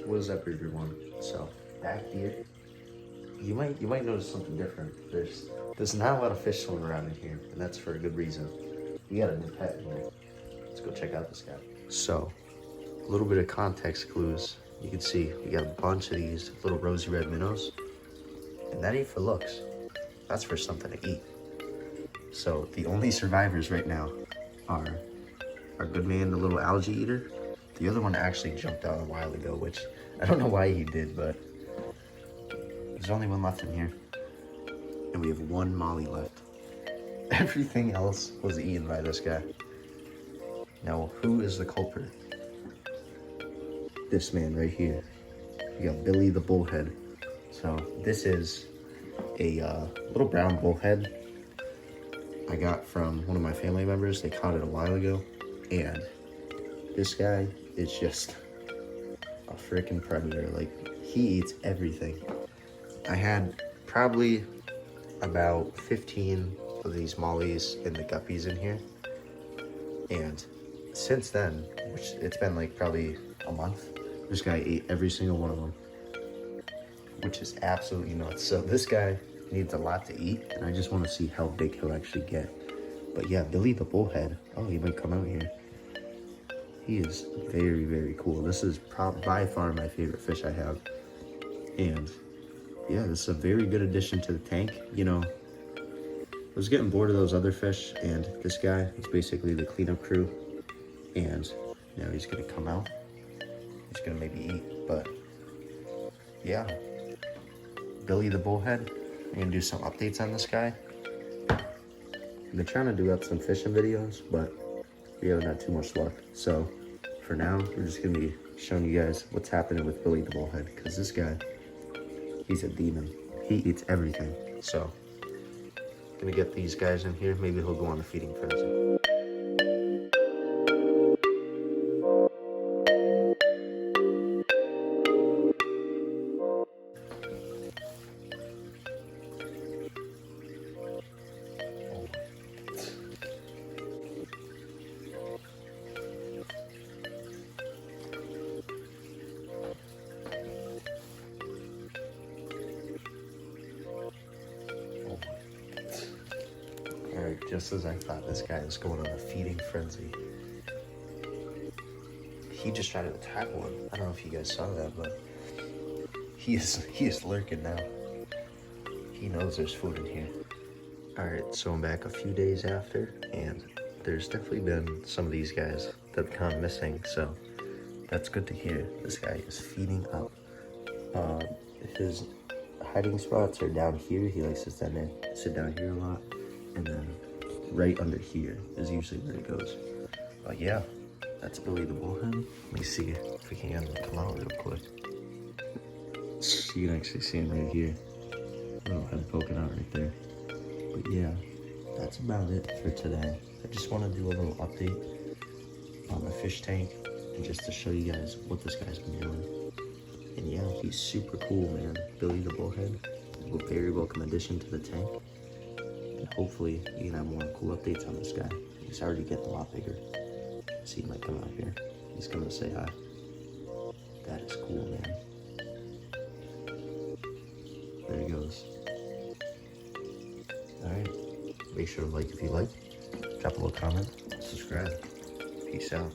What is up, everyone? So back here, you might notice something different. There's not a lot of fish swimming around in here, and that's for a good reason. We got a new pet in here. Let's go check out this guy. So, a little bit of context clues. You can see we got a bunch of these little rosy red minnows, and that ain't for looks. That's for something to eat. So the only survivors right now are our good man, the little algae eater. The other one actually jumped out a while ago, which I don't know why he did, but there's only one left in here. And we have one molly left. Everything else was eaten by this guy. Now, who is the culprit? This man right here. We got Billy the Bullhead. So this is a little brown bullhead I got from one of my family members. They caught it a while ago, and this guy is just a freaking predator. Like, he eats everything. I had probably about 15 of these mollies and the guppies in here, and since then, which it's been like probably a month, this guy ate every single one of them, which is absolutely nuts. So this guy needs a lot to eat, and I just want to see how big he'll actually get. But yeah, Billy the Bullhead. Oh, he might come out here. He is very, very cool. This is by far my favorite fish I have. And yeah, this is a very good addition to the tank. You know, I was getting bored of those other fish, and this guy is basically the cleanup crew. And now he's gonna come out. He's gonna maybe eat, but yeah. Billy the Bullhead. I'm gonna do some updates on this guy. I've been trying to do up some fishing videos, but we haven't had too much luck. So for now, we're just gonna be showing you guys what's happening with Billy the Bullhead, because this guy, he's a demon. He eats everything. So gonna get these guys in here. Maybe he'll go on the feeding frenzy. Alright, just as I thought, this guy is going on a feeding frenzy. He just tried to attack one. I don't know if you guys saw that, but he is lurking now. He knows there's food in here. Alright, so I'm back a few days after, and there's definitely been some of these guys that have gone missing, so that's good to hear. This guy is feeding up. His hiding spots are down here. He likes to sit down here a lot, and then right under here is usually where he goes. But yeah, that's Billy the Bullhead. Let me see if we can get him to come out real quick. You can actually see him right here. Little head poking out right there. But yeah, that's about it for today. I just want to do a little update on the fish tank, and just to show you guys what this guy's been doing. And yeah, he's super cool, man. Billy the Bullhead, a very welcome addition to the tank. And hopefully you can have more cool updates on this guy. He's already getting a lot bigger. See, he might come out here. He's coming to say hi. That is cool, man. There he goes. Alright, make sure to like if you like. Drop a little comment. Subscribe. Peace out.